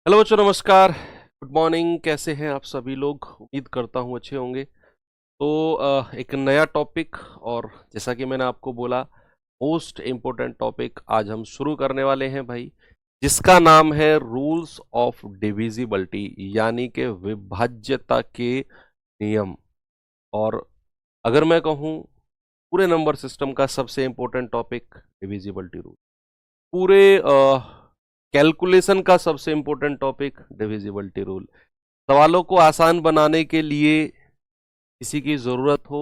Hello बच्चों, नमस्कार। Good morning. कैसे हैं आप सभी लोग? उम्मीद करता हूँ अच्छे होंगे। तो एक नया टॉपिक, और जैसा कि मैंने आपको बोला, मोस्ट इम्पोर्टेंट टॉपिक आज हम शुरू करने वाले हैं भाई, जिसका नाम है रूल्स ऑफ डिविजिबिलिटी, यानी कि विभाज्यता के नियम। और अगर मैं कहूँ पूरे नंबर सिस्टम का सबसे इम्पोर्टेंट टॉपिक डिविजिबिलिटी रूल, पूरे कैलकुलेशन का सबसे इम्पोर्टेंट टॉपिक डिविजिबिलिटी रूल। सवालों को आसान बनाने के लिए किसी की ज़रूरत हो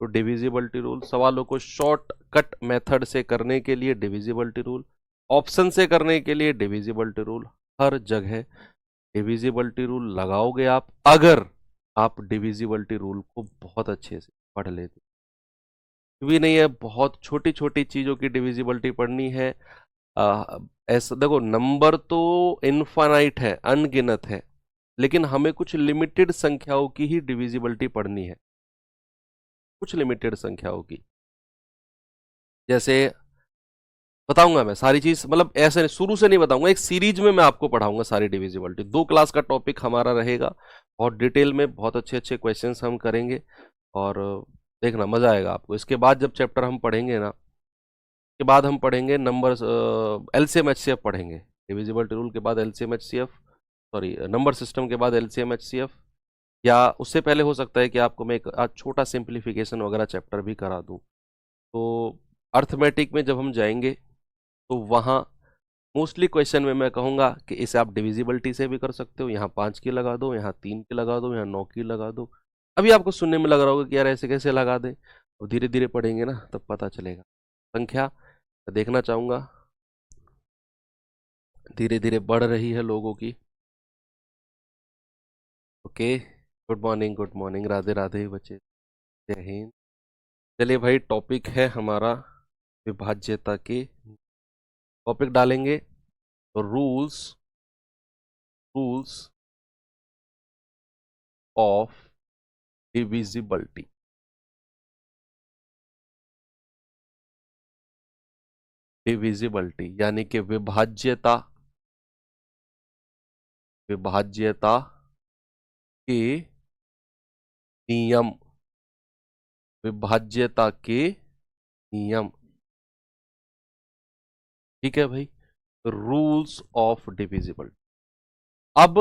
तो डिविजिबिलिटी रूल, सवालों को शॉर्टकट मेथड से करने के लिए डिविजिबिलिटी रूल, ऑप्शन से करने के लिए डिविजिबिलिटी रूल, हर जगह डिविजिबिलिटी रूल लगाओगे आप, अगर आप डिविजिबिलिटी रूल को बहुत अच्छे से पढ़ लेते। भी नहीं है, बहुत छोटी छोटी चीज़ों की डिविजिबिलिटी पढ़नी है। ऐसा देखो, नंबर तो इनफाइनाइट है, अनगिनत है, लेकिन हमें कुछ लिमिटेड संख्याओं की ही डिविजिबिलिटी पढ़नी है, कुछ लिमिटेड संख्याओं की। जैसे बताऊंगा मैं सारी चीज, मतलब ऐसे शुरू से नहीं बताऊंगा, एक सीरीज में मैं आपको पढ़ाऊंगा सारी डिविजिबिलिटी। 2 क्लास का टॉपिक हमारा रहेगा, बहुत डिटेल में, बहुत अच्छे अच्छे क्वेश्चंस हम करेंगे, और देखना मजा आएगा आपको। इसके बाद जब चैप्टर हम पढ़ेंगे ना, के बाद हम पढ़ेंगे नंबर, एलसीएम एचसीएफ पढ़ेंगे। डिविजिबिलिटी रूल के बाद LCM HCF, sorry number system के बाद एलसीएम एचसीएफ, या उससे पहले हो सकता है कि आपको मैं एक आज छोटा सिंप्लीफिकेशन वगैरह चैप्टर भी करा दूं। तो अर्थमेटिक में जब हम जाएंगे तो वहाँ मोस्टली क्वेश्चन में मैं कहूँगा कि इसे आप डिविजिबिलिटी से भी कर सकते हो, यहाँ 5 की लगा दो, यहाँ 3 की लगा दो, यहाँ 9 की लगा दो। अभी आपको सुनने में लग रहा होगा कि यार ऐसे कैसे लगा दें, और धीरे धीरे पढ़ेंगे ना तब पता चलेगा। संख्या देखना चाहूँगा धीरे धीरे बढ़ रही है लोगों की। Okay, good morning, good morning, Radhe Radhe बच्चे, जय हिंद। चलिए भाई, टॉपिक है हमारा विभाज्यता के टॉपिक डालेंगे, तो rules rules of divisibility. Divisibility यानी कि विभाज्यता, विभाज्यता के नियम, विभाज्यता के नियम। ठीक है भाई, रूल्स ऑफ डिविजिबिलिटी। अब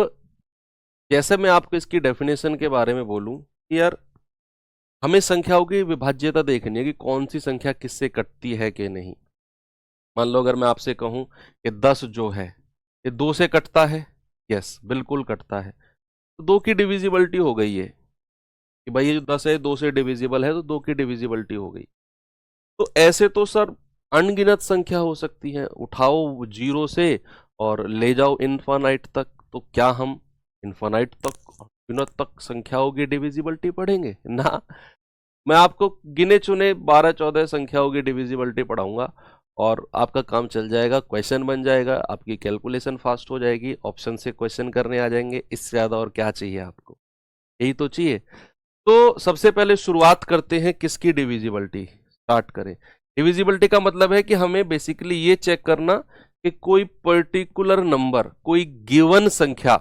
जैसे मैं आपको इसकी डेफिनेशन के बारे में बोलूं कि यार हमें संख्याओं की विभाज्यता देखनी है कि कौन सी संख्या किससे कटती है कि नहीं। मान लो अगर मैं आपसे कहूं कि 10 जो है ये 2 से कटता है, यस बिल्कुल कटता है, तो 2 की डिविजिबिलिटी हो गई है कि भाई ये जो 10 है 2 से डिविजिबल है, तो 2 की डिविजिबिलिटी हो गई। तो ऐसे तो सर अनगिनत संख्या हो सकती है, उठाओ जीरो से और ले जाओ इनफाइनाइट तक, तो क्या हम इनफाइनाइट तक, अनगिनत तक संख्याओं की डिविजिबिलिटी पढ़ेंगे ना? मैं आपको गिने चुने 12-14 संख्याओं की डिविजिबिलिटी पढ़ाऊंगा, और आपका काम चल जाएगा, क्वेश्चन बन जाएगा, आपकी कैलकुलेशन फास्ट हो जाएगी, ऑप्शन से क्वेश्चन करने आ जाएंगे। इससे ज्यादा और क्या चाहिए आपको? यही तो चाहिए। तो सबसे पहले शुरुआत करते हैं, किसकी डिविजिबिलिटी स्टार्ट करें। डिविजिबिलिटी का मतलब है कि हमें बेसिकली ये चेक करना कि कोई पर्टिकुलर नंबर, कोई गिवन संख्या,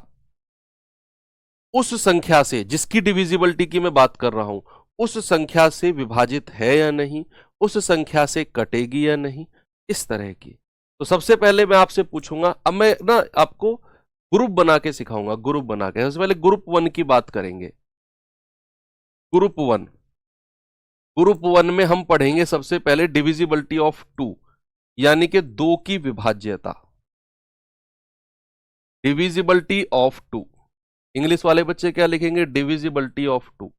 उस संख्या से, जिसकी डिविजिबिलिटी की मैं बात कर रहा हूं, उस संख्या से विभाजित है या नहीं, उस संख्या से कटेगी या नहीं, इस तरह की। तो सबसे पहले मैं आपसे पूछूंगा, अब मैं ना आपको ग्रुप बना के सिखाऊंगा, ग्रुप बना के। सबसे पहले ग्रुप 1 की बात करेंगे। ग्रुप 1, ग्रुप 1 में हम पढ़ेंगे सबसे पहले डिविजिबिलिटी ऑफ 2, यानी कि 2 की विभाज्यता। डिविजिबिलिटी ऑफ 2, इंग्लिश वाले बच्चे क्या लिखेंगे? डिविजिबिलिटी ऑफ 2,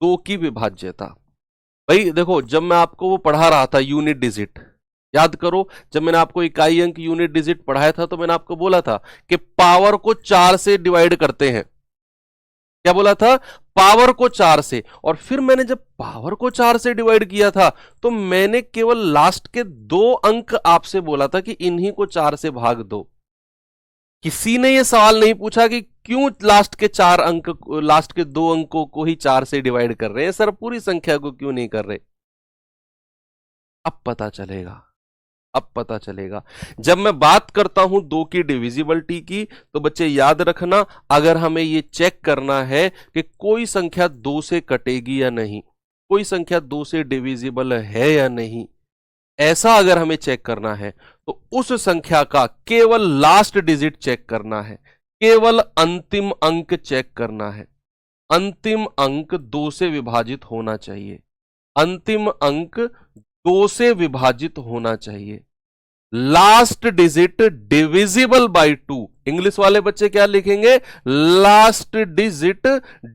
2 की विभाज्यता। भाई देखो, जब मैं आपको वो पढ़ा रहा था यूनिट डिजिट, याद करो, जब मैंने आपको इकाई अंक यूनिट डिजिट पढ़ाया था, तो मैंने आपको बोला था कि पावर को 4 से डिवाइड करते हैं। क्या बोला था? पावर को 4 से। और फिर मैंने जब पावर को 4 से डिवाइड किया था, तो मैंने केवल लास्ट के 2 अंक आपसे बोला था कि इन्हीं को 4 से भाग दो। किसी ने यह सवाल नहीं पूछा कि क्यों लास्ट के 4 अंक, लास्ट के 2 अंकों को ही 4 से डिवाइड कर रहे हैं सर, पूरी संख्या को क्यों नहीं कर रहे? अब पता चलेगा। अब पता चलेगा। जब मैं बात करता हूं 2 की डिविजिबिलिटी की, तो बच्चे याद रखना, अगर हमें ये चेक करना है कि कोई संख्या 2 से कटेगी या नहीं, कोई संख्या 2 से डिविजिबल है या नहीं, ऐसा अगर हमें चेक करना है तो उस संख्या का केवल लास्ट डिजिट चेक करना है, केवल अंतिम अंक चेक करना है। अंतिम अंक 2 से विभाजित होना चाहिए, अंतिम अंक 2 से विभाजित होना चाहिए। Last digit divisible by 2, English वाले बच्चे क्या लिखेंगे, लास्ट डिजिट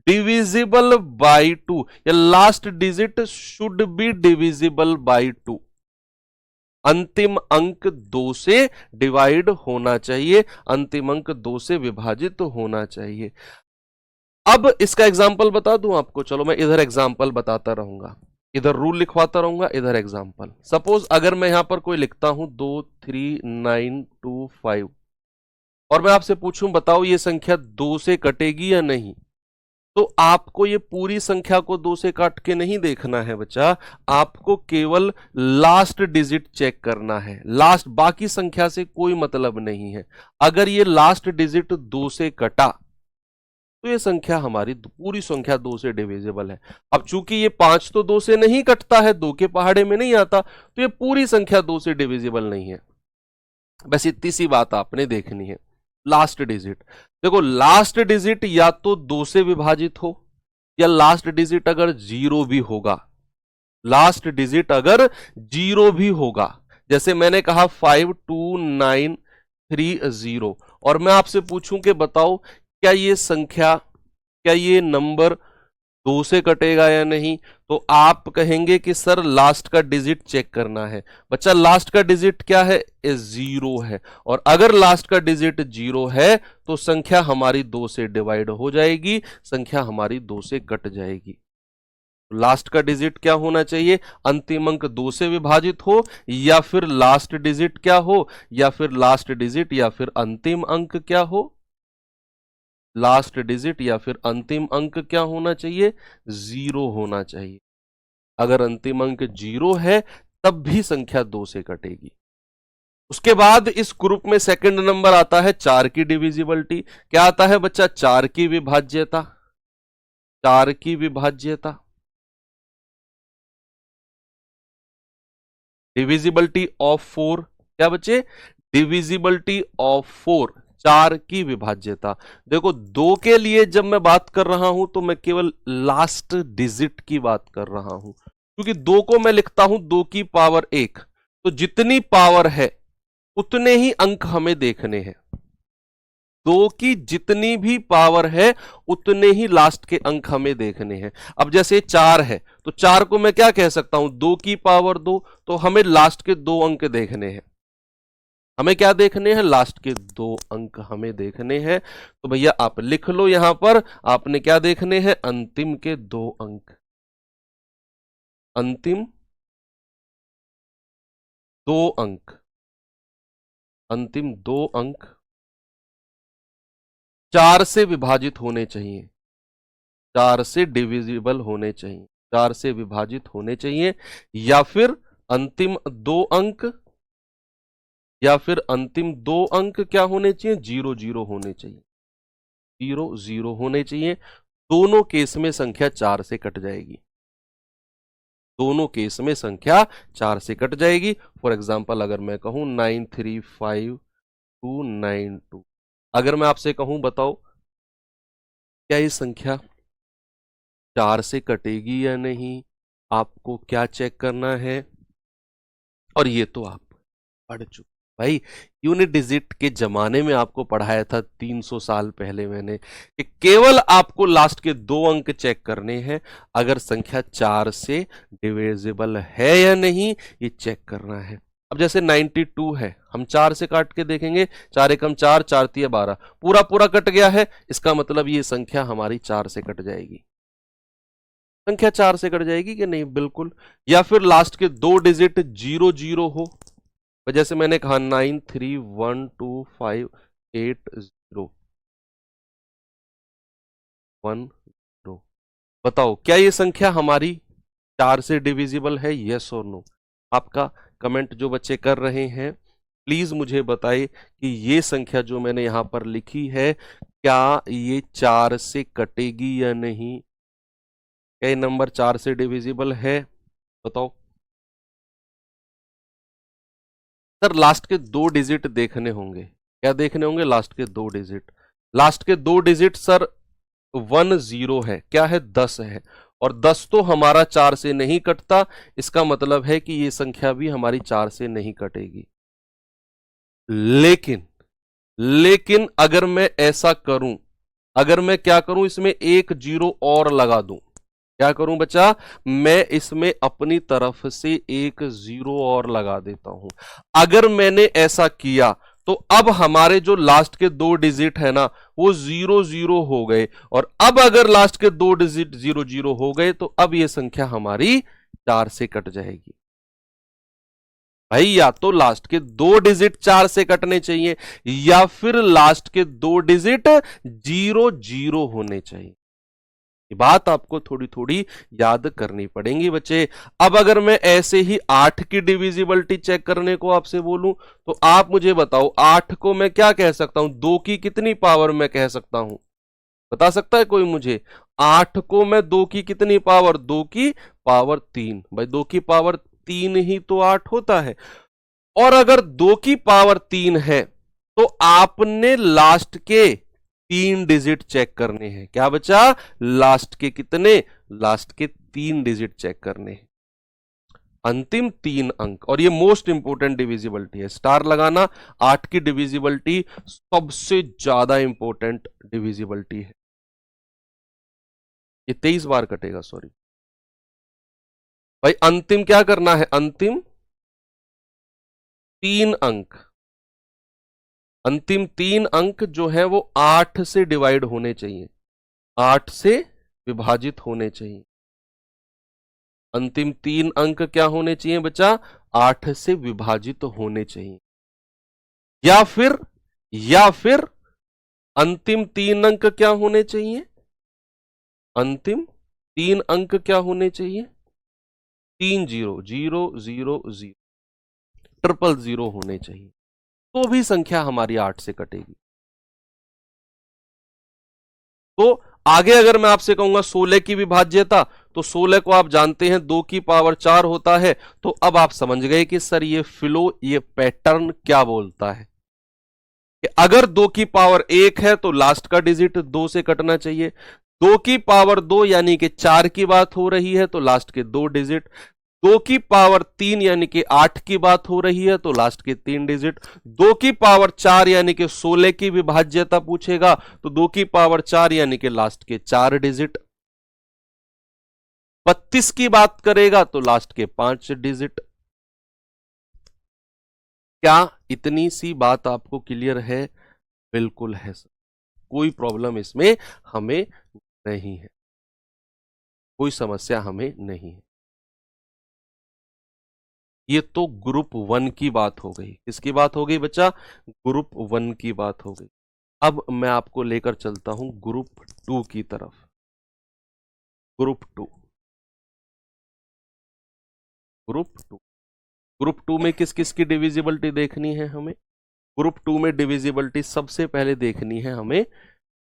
डिविजिबल बाय 2, या last digit should be divisible by 2। अंतिम अंक 2 से डिवाइड होना चाहिए, अंतिम अंक 2 से विभाजित होना चाहिए। अब इसका एग्जाम्पल बता दूं आपको, चलो मैं इधर एग्जाम्पल बताता रहूंगा, इधर रूल लिखवाता रहूंगा, इधर एग्जाम्पल। सपोज अगर मैं यहां पर कोई लिखता हूं 2 3 9 2 5 और मैं आपसे पूछूं बताओ ये संख्या 2 से कटेगी या नहीं, तो आपको ये पूरी संख्या को 2 से काट के नहीं देखना है बच्चा, आपको केवल लास्ट डिजिट चेक करना है, लास्ट, बाकी संख्या से कोई मतलब नहीं है। अगर ये लास्ट डिजिट 2 से कटा तो ये संख्या हमारी पूरी संख्या 2 से डिविजिबल है। अब चूंकि ये 5 तो 2 से नहीं कटता है, 2 के पहाड़े में नहीं आता, तो ये पूरी संख्या 2 से डिविजिबल नहीं है। बस इतनी सी बात आपने देखनी है। लास्ट डिजिट देखो, लास्ट डिजिट या तो 2 से विभाजित हो, या लास्ट डिजिट अगर 0 भी होगा, लास्ट डिजिट अगर 0 भी होगा, जैसे मैंने कहा 52930, और मैं आपसे पूछूं कि बताओ क्या ये संख्या, क्या ये नंबर 2 से कटेगा या नहीं, तो आप कहेंगे कि सर लास्ट का डिजिट चेक करना है। बच्चा लास्ट का डिजिट क्या है, 0 है, और अगर लास्ट का डिजिट 0 है तो संख्या हमारी 2 से डिवाइड हो जाएगी, संख्या हमारी 2 से कट जाएगी। लास्ट का डिजिट क्या होना चाहिए, अंतिम अंक 2 से विभाजित हो, या फिर लास्ट डिजिट क्या हो, या फिर लास्ट डिजिट या फिर अंतिम अंक क्या हो, लास्ट डिजिट या फिर अंतिम अंक क्या होना चाहिए, 0 होना चाहिए। अगर अंतिम अंक 0 है तब भी संख्या 2 से कटेगी। उसके बाद इस ग्रुप में सेकंड नंबर आता है 4 की डिविजिबिलिटी। क्या आता है बच्चा, 4 की विभाज्यता, 4 की विभाज्यता, डिविजिबिलिटी ऑफ 4। क्या बच्चे, डिविजिबिलिटी ऑफ 4, 4 की विभाज्यता। देखो 2 के लिए जब मैं बात कर रहा हूं तो मैं केवल लास्ट डिजिट की बात कर रहा हूं, क्योंकि 2 को मैं लिखता हूं 2 की पावर 1, तो जितनी पावर है उतने ही अंक हमें देखने हैं। 2 की जितनी भी पावर है उतने ही लास्ट के अंक हमें देखने हैं। अब जैसे 4 है तो 4 को मैं क्या कह सकता हूं, 2 की पावर 2, तो हमें लास्ट के 2 अंक देखने हैं। हमें क्या देखने हैं, लास्ट के 2 अंक हमें देखने हैं। तो भैया आप लिख लो यहां पर, आपने क्या देखने हैं, अंतिम के 2 अंक, अंतिम 2 अंक, अंतिम 2 अंक 4 से विभाजित होने चाहिए, 4 से डिविजिबल होने चाहिए, 4 से विभाजित होने चाहिए, या फिर अंतिम 2 अंक, या फिर अंतिम 2 अंक क्या होने चाहिए, 0 0 होने चाहिए, 0 0 होने चाहिए। दोनों केस में संख्या 4 से कट जाएगी, दोनों केस में संख्या 4 से कट जाएगी। फॉर एग्जाम्पल अगर मैं कहूं 935292, अगर मैं आपसे कहूं बताओ क्या ये संख्या 4 से कटेगी या नहीं, आपको क्या चेक करना है, और ये तो आप पढ़ चुके भाई, यूनिट डिजिट के जमाने में आपको पढ़ाया था 300 साल पहले मैंने, कि केवल आपको लास्ट के 2 अंक चेक करने हैं, अगर संख्या 4 से डिविजिबल है या नहीं ये चेक करना है। अब जैसे 92 है, हम 4 से काट के देखेंगे, 4 एकम 4, 4 तिया 12, पूरा पूरा कट गया है, इसका मतलब ये संख्या हमारी 4 से कट जाएगी। संख्या 4 से कट जाएगी कि नहीं, बिल्कुल। या फिर लास्ट के 2 डिजिट 0 0 हो, जैसे मैंने कहा 9312588010, बताओ क्या ये संख्या हमारी 4 से डिविजिबल है, यस और नो। आपका कमेंट जो बच्चे कर रहे हैं प्लीज मुझे बताइए कि ये संख्या जो मैंने यहां पर लिखी है क्या ये 4 से कटेगी या नहीं। क्या ये नंबर 4 से डिविजिबल है? बताओ सर। लास्ट के 2 डिजिट देखने होंगे। क्या देखने होंगे? लास्ट के 2 डिजिट। लास्ट के 2 डिजिट सर 10 है, क्या है? 10 है, और 10 तो हमारा 4 से नहीं कटता। इसका मतलब है कि ये संख्या भी हमारी 4 से नहीं कटेगी। लेकिन अगर मैं ऐसा करूं, अगर मैं क्या करूं, इसमें एक 0 और लगा दूं। क्या करूं बच्चा? मैं इसमें अपनी तरफ से एक 0 और लगा देता हूं। अगर मैंने ऐसा किया तो अब हमारे जो लास्ट के 2 डिजिट है ना वो 0 हो गए, और अब अगर लास्ट के 2 डिजिट 0 हो गए तो अब ये संख्या हमारी 4 से कट जाएगी। भाई या तो लास्ट के 2 डिजिट 4 से कटने चाहिए या फिर लास्ट के 2 डिजिट 0 होने चाहिए। ये बात आपको थोड़ी थोड़ी याद करनी पड़ेगी बच्चे। अब अगर मैं ऐसे ही 8 की डिविजिबिलिटी चेक करने को आपसे बोलूं तो आप मुझे बताओ 8 को मैं क्या कह सकता हूं? 2 की कितनी पावर मैं कह सकता हूं? बता सकता है कोई मुझे? 8 को मैं 2 की कितनी पावर? 2 की पावर 3। भाई 2 की पावर 3 ही तो 8 होता है। और अगर 2 की पावर 3 है तो आपने लास्ट के 3 डिजिट चेक करने हैं। क्या बचा? लास्ट के कितने? लास्ट के 3 डिजिट चेक करने हैं, अंतिम 3 अंक। और ये मोस्ट इंपोर्टेंट डिविजिबिलिटी है, स्टार लगाना। 8 की डिविजिबिलिटी सबसे ज्यादा इंपोर्टेंट डिविजिबिलिटी है। ये 23 बार कटेगा, सॉरी भाई। अंतिम क्या करना है? अंतिम 3 अंक, अंतिम 3 अंक जो है वो 8 से डिवाइड होने चाहिए, 8 से विभाजित होने चाहिए। अंतिम 3 अंक क्या होने चाहिए बच्चा? 8 से विभाजित होने चाहिए। या फिर अंतिम 3 अंक क्या होने चाहिए? अंतिम 3 अंक क्या होने चाहिए? 3 0 0 0 0 000 होने चाहिए, तो भी संख्या हमारी 8 से कटेगी। तो आगे अगर मैं आपसे कहूंगा 16 की विभाज्यता, तो 16 को आप जानते हैं 2 की पावर 4 होता है। तो अब आप समझ गए कि सर ये फ्लो, ये पैटर्न क्या बोलता है कि अगर 2 की पावर 1 है तो लास्ट का डिजिट 2 से कटना चाहिए। 2 की पावर 2 यानी कि 4 की बात हो रही है तो लास्ट के 2 डिजिट। 2 की पावर 3 यानी कि 8 की बात हो रही है तो लास्ट के 3 डिजिट। 2 की पावर 4 यानी कि 16 की विभाज्यता पूछेगा तो 2 की पावर 4 यानी कि लास्ट के 4 डिजिट। 32 की बात करेगा तो लास्ट के 5 डिजिट। क्या इतनी सी बात आपको क्लियर है? बिल्कुल है सर, कोई प्रॉब्लम इसमें हमें नहीं है, कोई समस्या हमें नहीं है। ये तो ग्रुप 1 की बात हो गई। किसकी बात हो गई बच्चा? ग्रुप 1 की बात हो गई। अब मैं आपको लेकर चलता हूं ग्रुप 2 की तरफ। ग्रुप 2, ग्रुप 2, ग्रुप 2 में किस किस की डिविजिबिलिटी देखनी है हमें? ग्रुप 2 में डिविजिबिलिटी सबसे पहले देखनी है हमें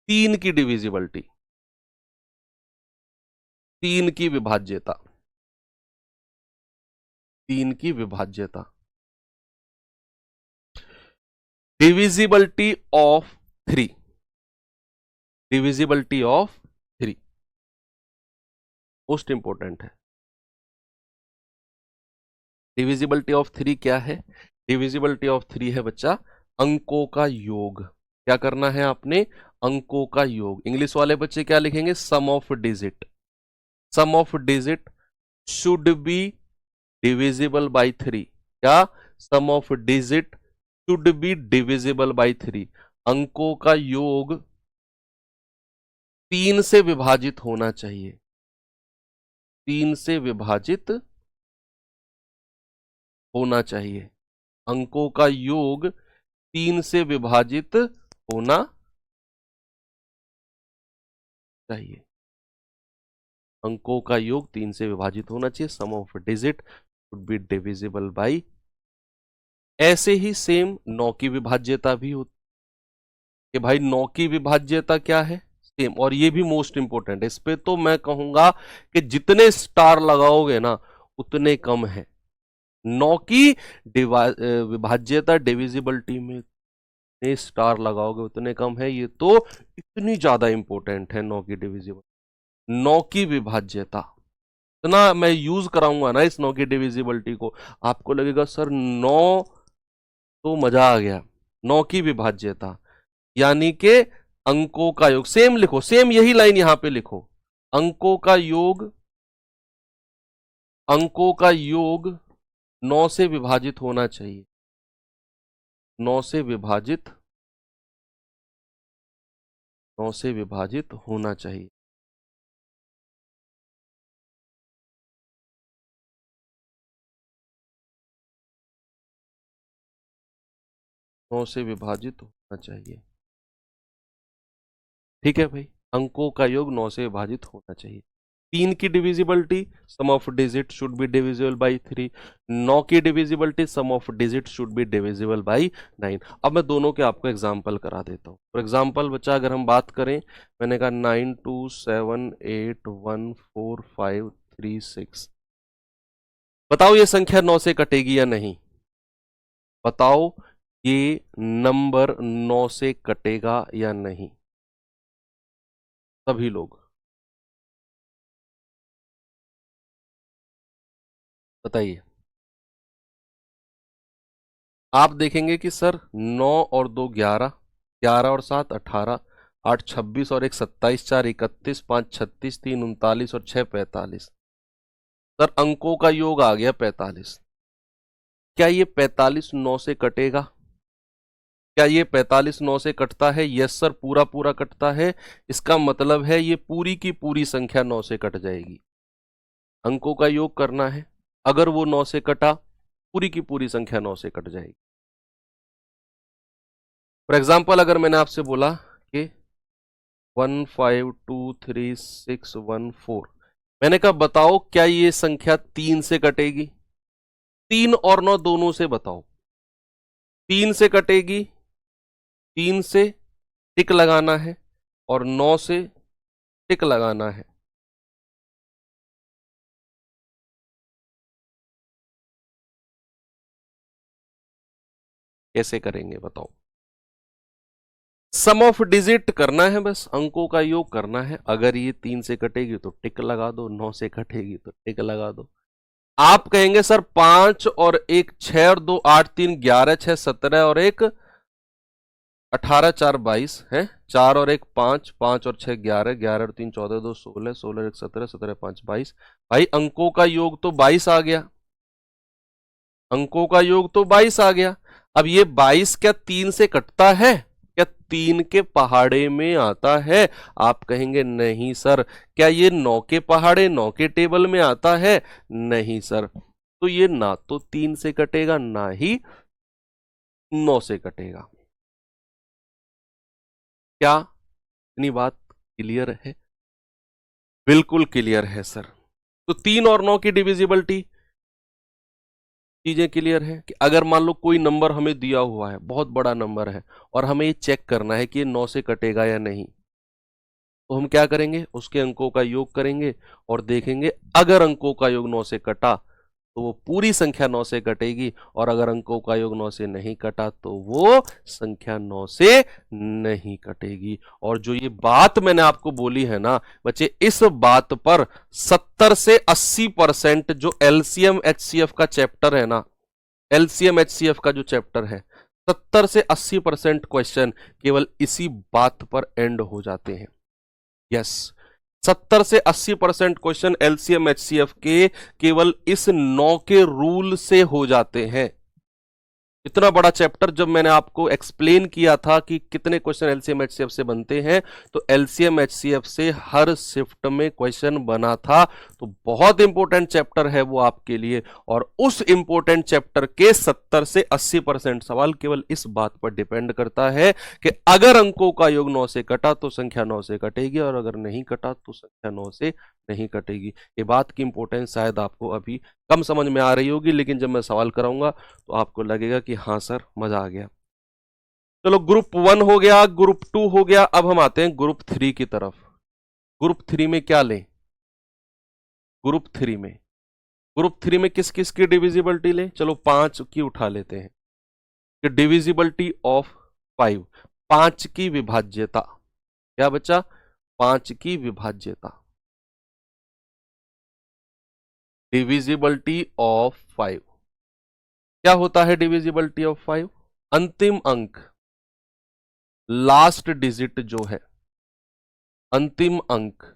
3 की डिविजिबिलिटी, 3 की विभाज्यता, 3 की विभाज्यता। Divisibility of 3, divisibility of 3 most important है। डिविजिबिलिटी ऑफ 3 क्या है? डिविजिबिलिटी ऑफ 3 है बच्चा अंकों का योग। क्या करना है आपने? अंकों का योग। इंग्लिश वाले बच्चे क्या लिखेंगे? Sum of digit. Sum of digit should be divisible by 3। क्या? Sum of digit should be divisible by 3। अंकों का योग 3 से विभाजित होना चाहिए, 3 से विभाजित होना चाहिए। अंकों का योग 3 से विभाजित होना चाहिए। अंकों का योग 3 से विभाजित होना चाहिए। Sum of digit should be divisible by. ऐसे ही सेम 9 की विभाज्यता भी होती है कि भाई 9 की विभाज्यता क्या है, सेम। और ये भी मोस्ट इंपोर्टेंट है, इस पे तो मैं कहूंगा कि जितने स्टार लगाओगे ना उतने कम है। 9 की विभाज्यता डिविजिबिलिटी में जितने स्टार लगाओगे उतने कम है। ये तो इतनी ज्यादा इंपॉर्टेंट है 9 की डिविजिबल, 9 की विभाज्यता। इतना मैं यूज कराऊंगा ना इस 9 की डिविजिबिलिटी को, आपको लगेगा सर 9 तो मजा आ गया। 9 की विभाज्यता यानी कि अंकों का योग, सेम लिखो, सेम यही लाइन यहां पे लिखो, अंकों का योग, अंकों का योग 9 से विभाजित होना चाहिए, 9 से विभाजित, 9 से विभाजित होना चाहिए। नौ से विभाजित होना चाहिए, ठीक है भाई। अंकों का योग 9 से विभाजित होना चाहिए। 3 की divisibility, sum of digit should be divisible by 3। 9 की divisibility, sum of digit should be divisible by 9। अब मैं दोनों के आपको एग्जांपल करा देता हूं। फॉर एग्जांपल बच्चा, अगर हम बात करें, मैंने कहा 9 2 7 8 1 4 5 3 6, बताओ ये संख्या 9 से कटेगी या नहीं? बताओ ये नंबर 9 से कटेगा या नहीं? सभी लोग बताइए। आप देखेंगे कि सर 9 और 2 11, 11 और 7 18, 8 26 और 1 27, 4 31, 5 36, 3 39 और 6 45। सर अंकों का योग आ गया 45। क्या ये 45 9 से कटेगा? क्या ये 45 9 से कटता है? यस सर, पूरा पूरा कटता है। इसका मतलब है ये पूरी की पूरी संख्या 9 से कट जाएगी। अंकों का योग करना है, अगर वो 9 से कटा, पूरी की पूरी संख्या 9 से कट जाएगी। फॉर एग्जाम्पल, अगर मैंने आपसे बोला कि 1 5 2 3 6 1 4, मैंने कहा बताओ क्या ये संख्या 3 से कटेगी? 3 और 9 दोनों से बताओ। 3 से कटेगी, 3 से टिक लगाना है और 9 से टिक लगाना है। कैसे करेंगे बताओ? सम ऑफ डिजिट करना है, बस अंकों का योग करना है। अगर ये 3 से कटेगी तो टिक लगा दो, 9 से कटेगी तो टिक लगा दो। आप कहेंगे सर 5 और 1 6 और 2 8 3 11 6 17 और 1 18 4 22 है, 4 और 1 5, 5 और 6 11, 11 और 3 14, 2 16, 16 और 1 17, 17 5 22। भाई अंकों का योग तो 22 आ गया, अंकों का योग तो 22 आ गया। अब ये 22 क्या 3 से कटता है? क्या 3 के पहाड़े में आता है? आप कहेंगे नहीं सर। क्या ये 9 के पहाड़े 9 के टेबल में आता है? नहीं सर। तो ये ना तो 3 से कटेगा ना ही 9 से कटेगा। क्या इतनी बात क्लियर है? बिल्कुल क्लियर है सर। तो 3 और 9 की डिविजिबिलिटी, चीजें क्लियर है कि अगर मान लो कोई नंबर हमें दिया हुआ है, बहुत बड़ा नंबर है, और हमें ये चेक करना है कि ये 9 से कटेगा या नहीं, तो हम क्या करेंगे? उसके अंकों का योग करेंगे और देखेंगे अगर अंकों का योग 9 से कटा तो वो पूरी संख्या 9 से कटेगी, और अगर अंकों का योग 9 से नहीं कटा तो वो संख्या 9 से नहीं कटेगी। और जो ये बात मैंने आपको बोली है ना बच्चे, इस बात पर 70 से 80% जो एलसीएम एचसीएफ का चैप्टर है ना, एलसीएम एचसीएफ का जो चैप्टर है, 70 से 80% क्वेश्चन केवल इसी बात पर एंड हो जाते हैं। यस, 70 से 80% क्वेश्चन एलसीएम एचसीएफ के केवल इस 9 के रूल से हो जाते हैं। इतना बड़ा चैप्टर जब मैंने आपको एक्सप्लेन किया था कि कितने क्वेश्चन एलसीएम एचसीएफ से बनते हैं, तो एलसीएम एचसीएफ से हर शिफ्ट में क्वेश्चन बना था। तो बहुत इंपॉर्टेंट चैप्टर है वो आपके लिए, और उस इंपॉर्टेंट चैप्टर के 70 से 80% सवाल केवल इस बात पर डिपेंड करता है कि अगर अंकों का योग 9 से कटा तो संख्या 9 से कटेगी, और अगर नहीं कटा तो संख्या 9 से नहीं कटेगी। ये बात की इंपॉर्टेंस शायद आपको अभी कम समझ में आ रही होगी, लेकिन जब मैं सवाल कराऊंगा तो आपको लगेगा कि हाँ सर मजा आ गया। चलो ग्रुप 1 हो गया, ग्रुप 2 हो गया, अब हम आते हैं ग्रुप 3 की तरफ। ग्रुप 3 में क्या लें? ग्रुप 3 में किस किस की डिविजिबिलिटी लें? चलो 5 की उठा लेते हैं कि डिविजिबिलिटी ऑफ 5, 5 की विभाज्यता। क्या बच्चा? 5 की विभाज्यता, डिविजिबिलिटी ऑफ 5। क्या होता है डिविजिबिलिटी ऑफ 5? अंतिम अंक, लास्ट डिजिट जो है, अंतिम अंक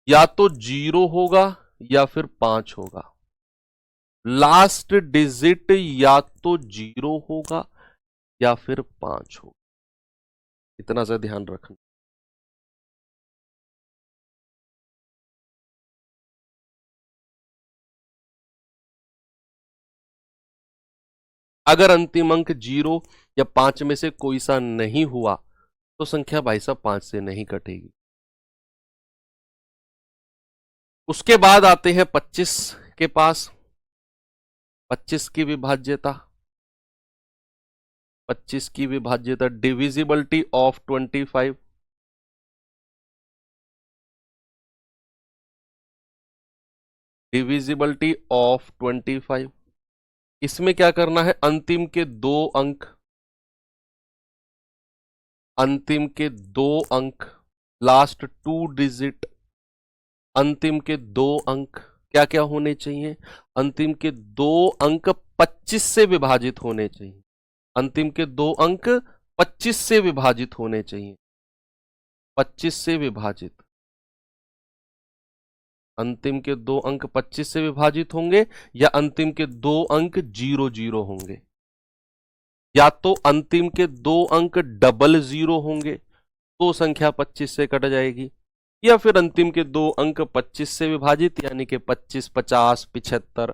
या तो 0 होगा या फिर 5 होगा। लास्ट डिजिट या तो 0 होगा या फिर 5 होगा। इतना सा ध्यान रखना। अगर अंतिम अंक 0 या 5 में से कोई सा नहीं हुआ तो संख्या भाई साहब 5 से नहीं कटेगी। उसके बाद आते हैं 25 के पास। 25 की विभाज्यता, 25 की विभाज्यता, डिविजिबिलिटी ऑफ 25, डिविजिबिलिटी ऑफ 25। इसमें क्या करना है? अंतिम के 2 अंक, अंतिम के 2 अंक, लास्ट 2 डिजिट, अंतिम के 2 अंक क्या क्या होने चाहिए? अंतिम के 2 अंक 25 से विभाजित होने चाहिए। अंतिम के 2 अंक 25 से विभाजित होने चाहिए। 25 से विभाजित, अंतिम के 2 अंक 25 से विभाजित होंगे या अंतिम के 2 अंक 00 होंगे। या तो अंतिम के 2 अंक 00 होंगे तो संख्या 25 से कट जाएगी, या फिर अंतिम के 2 अंक 25 से विभाजित यानी कि 25, 50, 75,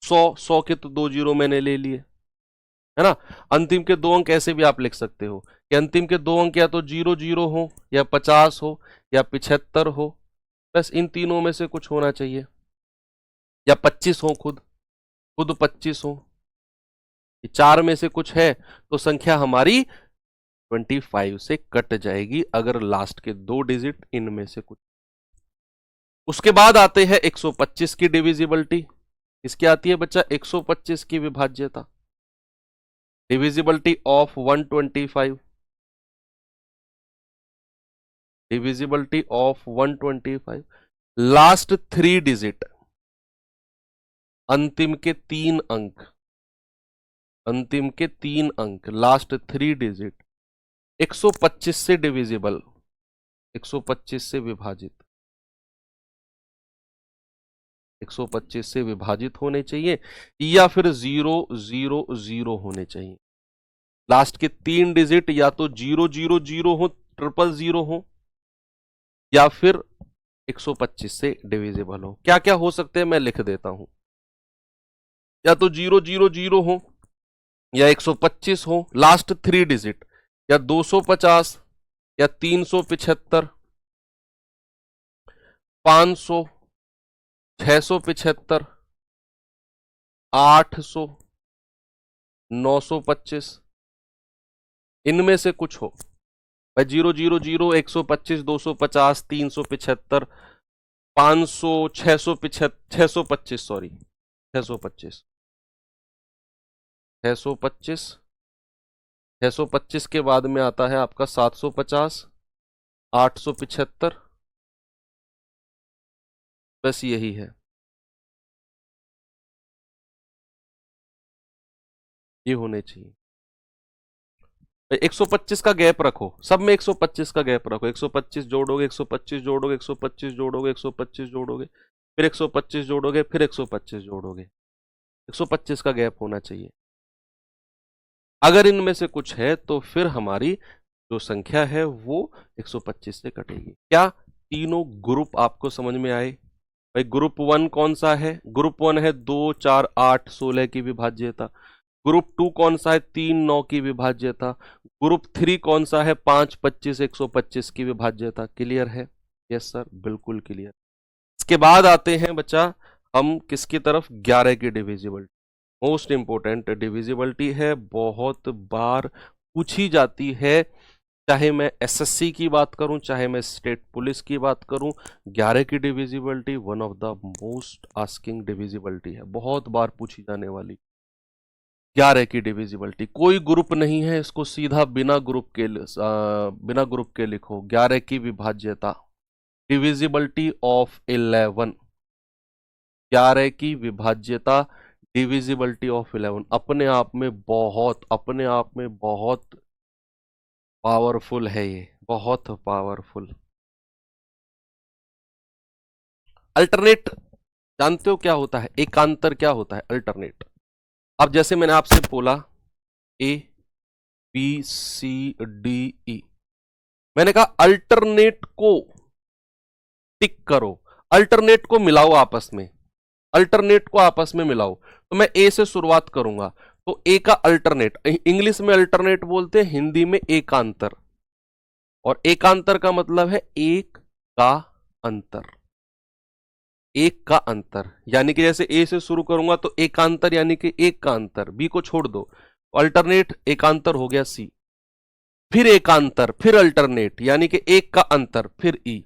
100 के तो 2 जीरो मैंने ले लिए, है ना। अंतिम के 2 अंक ऐसे भी आप लिख सकते हो कि अंतिम के 2 अंक या तो 00 हो या 50 हो या 75 हो, बस इन तीनों में से कुछ होना चाहिए, या 25 हो, खुद 25 हो। 4 में से कुछ है तो संख्या हमारी 25 से कट जाएगी अगर लास्ट के 2 डिजिट इनमें से कुछ। उसके बाद आते हैं 125 की डिविजिबिलिटी। इसकी आती है बच्चा 125 की विभाज्यता, divisibility of 125, divisibility of 125, last 3 digit, अंतिम के 3 अंक, अंतिम के 3 अंक, लास्ट 3 डिजिट 125 से डिविजिबल, 125 से विभाजित, 125 से विभाजित होने चाहिए या फिर 000 होने चाहिए। लास्ट के 3 डिजिट या तो 000 हो, 000 हो, या फिर 125 से डिविजिबल हो। क्या क्या हो सकते हैं मैं लिख देता हूं, या तो 000 हो या 125 हो, लास्ट 3 डिजिट या 250 या 375, 500, 675, 800, 925, इनमें से कुछ हो भाई। 000, 125, 250, 375, 500, 625, सॉरी 625, 625, 625 के बाद में आता है आपका 750, 875, बस यही है, ये होने चाहिए। 125 का गैप रखो, सब में 125 का गैप रखो, 125 जोड़ोगे, 125 जोड़ोगे, 125 जोड़ोगे, 125 जोड़ोगे, फिर 125 जोड़ोगे, फिर 125 जोड़ोगे, 125 का गैप होना चाहिए। अगर इनमें से कुछ है तो फिर हमारी जो संख्या है वो 125 से कटेगी। क्या तीनों ग्रुप आपको समझ में आए? भाई ग्रुप 1 कौन सा है? ग्रुप 1 है 2, 4, 8, 16 की विभाज्यता। ग्रुप 2 कौन सा है? 3, 9 की विभाज्यता। ग्रुप 3 कौन सा है? 5, 25, 125 की विभाज्यता। क्लियर है? यस सर, बिल्कुल क्लियर। इसके बाद आते हैं बच्चा हम किसकी तरफ, 11 की डिविजिबिलिटी। मोस्ट इंपोर्टेंट डिविजिबिलिटी है, बहुत बार पूछी जाती है, चाहे मैं एसएससी की बात करूं, चाहे मैं स्टेट पुलिस की बात करूं। 11 की divisibility one of the most asking divisibility है, बहुत बार पूछी जाने वाली। 11 की डिविजिबिलिटी, कोई ग्रुप नहीं है, इसको सीधा बिना ग्रुप के लिखो। 11 की विभाज्यता, डिविजिबिलिटी ऑफ 11, 11 की विभाज्यता, डिविजिबिलिटी ऑफ 11 अपने आप में बहुत पावरफुल है, ये बहुत पावरफुल। अल्टरनेट जानते हो क्या होता है, एकांतर क्या होता है अल्टरनेट। अब जैसे मैंने आपसे बोला A B C D E, मैंने कहा अल्टरनेट को टिक करो, अल्टरनेट को मिलाओ आपस में, अल्टरनेट को आपस में मिलाओ। तो मैं ए से शुरुआत करूंगा, तो ए का अल्टरनेट, इंग्लिश में अल्टरनेट बोलते हैं, हिंदी में एकांतर। और एकांतर का मतलब है एक का अंतर, एक का अंतर। यानी कि जैसे ए से शुरू करूंगा तो एकांतर यानी कि एक का अंतर, बी को छोड़ दो, अल्टरनेट एकांतर हो गया सी, फिर एकांतर, फिर अल्टरनेट यानी कि एक का अंतर, फिर ई।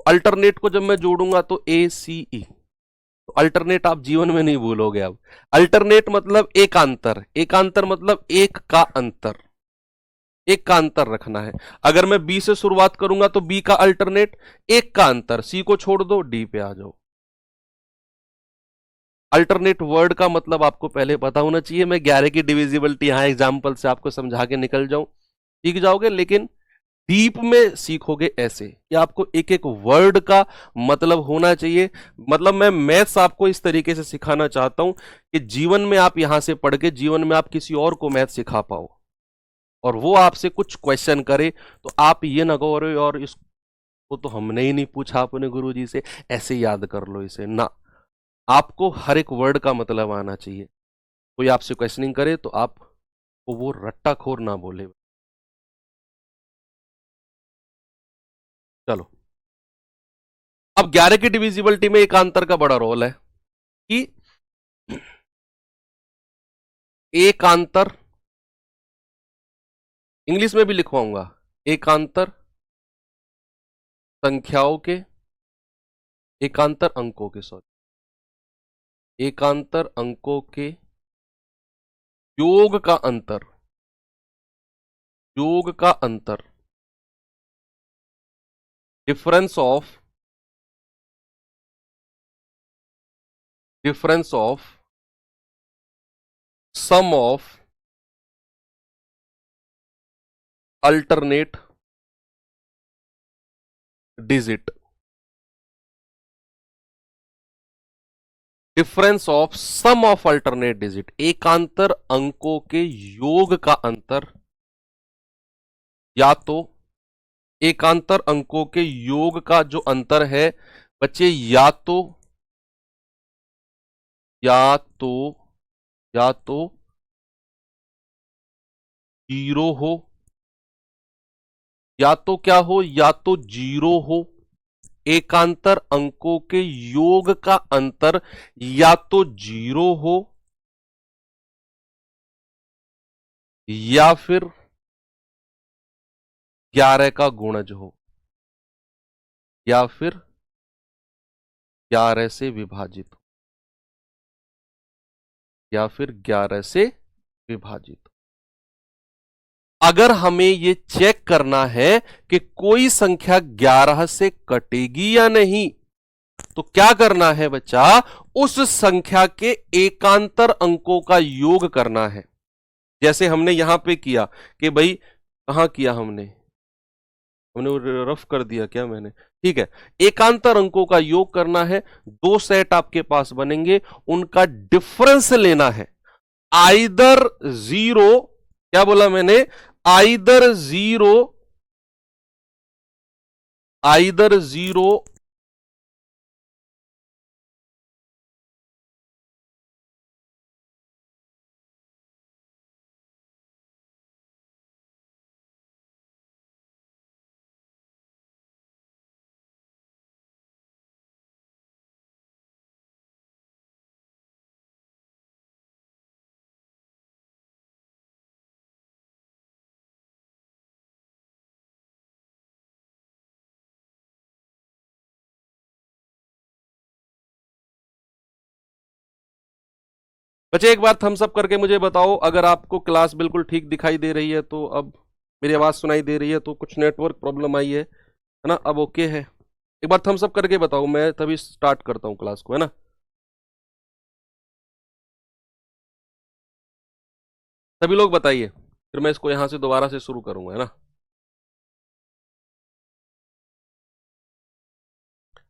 अल्टरनेट को जब मैं जोड़ूंगा तो ए सी ई, तो अल्टरनेट आप जीवन में नहीं भूलोगे। अब अल्टरनेट मतलब एकांतर, एकांतर मतलब एक का अंतर, एक का अंतर रखना है। अगर मैं बी से शुरुआत करूंगा तो बी का अल्टरनेट एक का अंतर, सी को छोड़ दो, डी पे आ जाओ। अल्टरनेट वर्ड का मतलब आपको पहले पता होना चाहिए। मैं 11 की डिविजिबिलिटी यहां एग्जाम्पल से आपको समझा के निकल जाऊं, सीख जाओगे, लेकिन डीप में सीखोगे ऐसे कि आपको एक एक वर्ड का मतलब होना चाहिए। मतलब मैं मैथ्स आपको इस तरीके से सिखाना चाहता हूं कि जीवन में आप यहां से पढ़ के जीवन में आप किसी और को मैथ सिखा पाओ, और वो आपसे कुछ क्वेश्चन करे तो आप ये ना कहो अरे और इसको तो हमने ही नहीं पूछा अपने गुरुजी से, ऐसे याद कर लो इसे ना। आपको हर एक वर्ड का मतलब आना चाहिए। कोई आपसे क्वेश्चनिंग करे तो आप वो रट्टाखोर ना बोले। चलो, अब 11 की डिविजिबिलिटी में एकांतर का बड़ा रोल है कि एकांतर, इंग्लिश में भी लिखवाऊंगा, एकांतर संख्याओं के, एकांतर अंकों के, सॉरी, एकांतर अंकों के योग का अंतर, योग का अंतर, difference of, difference of sum of alternate digit, difference of sum of alternate digit, एकांतर अंकों के योग का अंतर, या तो एकांतर अंकों के योग का जो अंतर है बच्चे, या तो या तो जीरो हो, या तो क्या हो, या तो जीरो हो, एकांतर अंकों के योग का अंतर या तो जीरो हो, या फिर 11 का गुणज हो, या फिर 11 से विभाजित हो, या फिर 11 से विभाजित हो। अगर हमें ये चेक करना है कि कोई संख्या 11 से कटेगी या नहीं, तो क्या करना है बच्चा, उस संख्या के एकांतर अंकों का योग करना है। जैसे हमने यहां पे किया कि भाई, कहां किया हमने हमने रफ कर दिया क्या मैंने, ठीक है। एकांतर अंकों का योग करना है, दो सेट आपके पास बनेंगे, उनका डिफरेंस लेना है। आइदर जीरो, क्या बोला मैंने, आइदर जीरो, आइदर जीरो बच्चे एक बार थम्स अप करके मुझे बताओ, अगर आपको क्लास बिल्कुल ठीक दिखाई दे रही है तो अब मेरी आवाज सुनाई दे रही है, तो कुछ नेटवर्क प्रॉब्लम आई है ना? अब ओके है? एक बार थम्स अप करके बताओ, मैं तभी स्टार्ट करता हूँ क्लास को, है ना? सभी लोग बताइए, फिर मैं इसको यहां से दोबारा से शुरू करूंगा, है ना?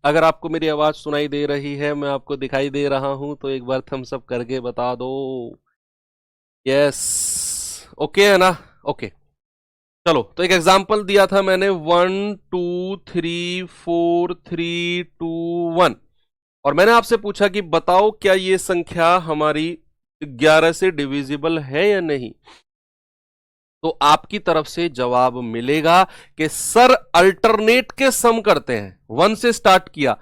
अगर आपको मेरी आवाज सुनाई दे रही है, मैं आपको दिखाई दे रहा हूं, तो एक बार थम्स अप करके बता दो। यस, ओके है ना? ओके, चलो तो एक एग्जांपल दिया था मैंने, 1 2 3 4 3 2 1, और मैंने आपसे पूछा कि बताओ क्या ये संख्या हमारी 11 से डिविजिबल है या नहीं। तो आपकी तरफ से जवाब मिलेगा कि सर अल्टरनेट के सम करते हैं। 1 से स्टार्ट किया,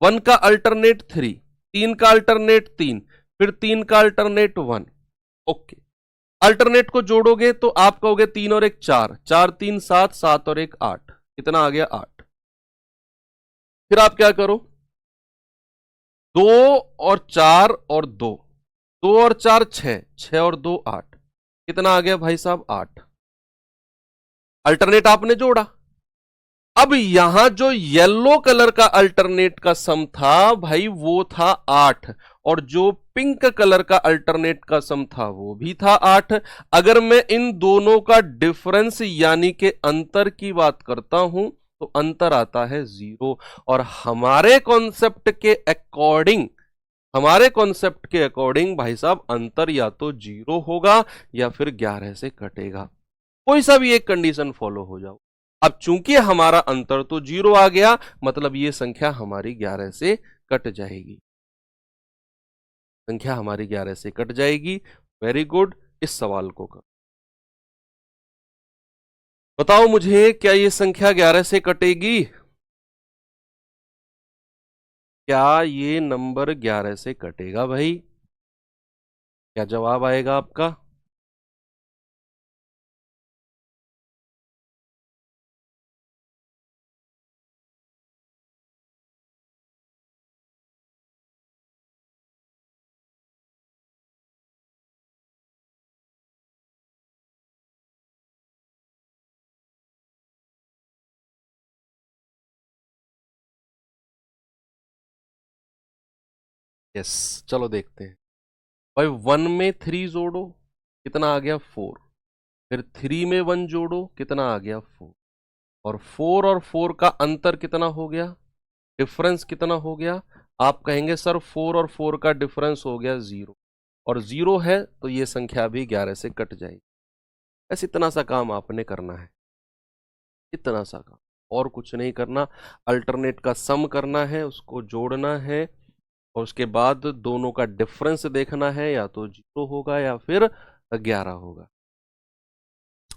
1 का अल्टरनेट 3, 3 का अल्टरनेट 3, फिर 3 का अल्टरनेट 1। ओके, अल्टरनेट को जोड़ोगे तो आप कहोगे 3 और 1 4, 4 3 7, 7 और 1 8, कितना आ गया 8। फिर आप क्या करो, 2 और 4 और 2, 2 और 4 6, 6 और 2 8, कितना आ गया भाई साहब 8। अल्टरनेट आपने जोड़ा। अब यहां जो येलो कलर का अल्टरनेट का सम था भाई, वो था 8, और जो पिंक कलर का अल्टरनेट का सम था वो भी था 8। अगर मैं इन दोनों का डिफरेंस यानी कि अंतर की बात करता हूं, तो अंतर आता है 0। और हमारे कॉन्सेप्ट के अकॉर्डिंग भाई साहब अंतर या तो 0 होगा या फिर 11 से कटेगा। कोई सा भी एक कंडीशन फॉलो हो जाओ। अब चूंकि हमारा अंतर तो 0 आ गया, मतलब ये संख्या हमारी 11 से कट जाएगी, संख्या हमारी 11 से कट जाएगी। वेरी गुड, इस सवाल को कर बताओ मुझे, क्या ये संख्या 11 से कटेगी? क्या ये नंबर 11 से कटेगा भाई? क्या जवाब आएगा आपका? यस, चलो देखते हैं भाई। 1 में 3 जोड़ो, कितना आ गया 4। फिर 3 में 1 जोड़ो, कितना आ गया 4। और 4 और 4 का अंतर कितना हो गया, डिफरेंस कितना हो गया? आप कहेंगे सर 4 और 4 का डिफरेंस हो गया 0, और 0 है तो ये संख्या भी 11 से कट जाएगी। बस इतना सा काम आपने करना है, इतना सा काम, और कुछ नहीं करना। अल्टरनेट का सम करना है, उसको जोड़ना है, और उसके बाद दोनों का डिफरेंस देखना है, या तो 0 होगा या फिर 11 होगा।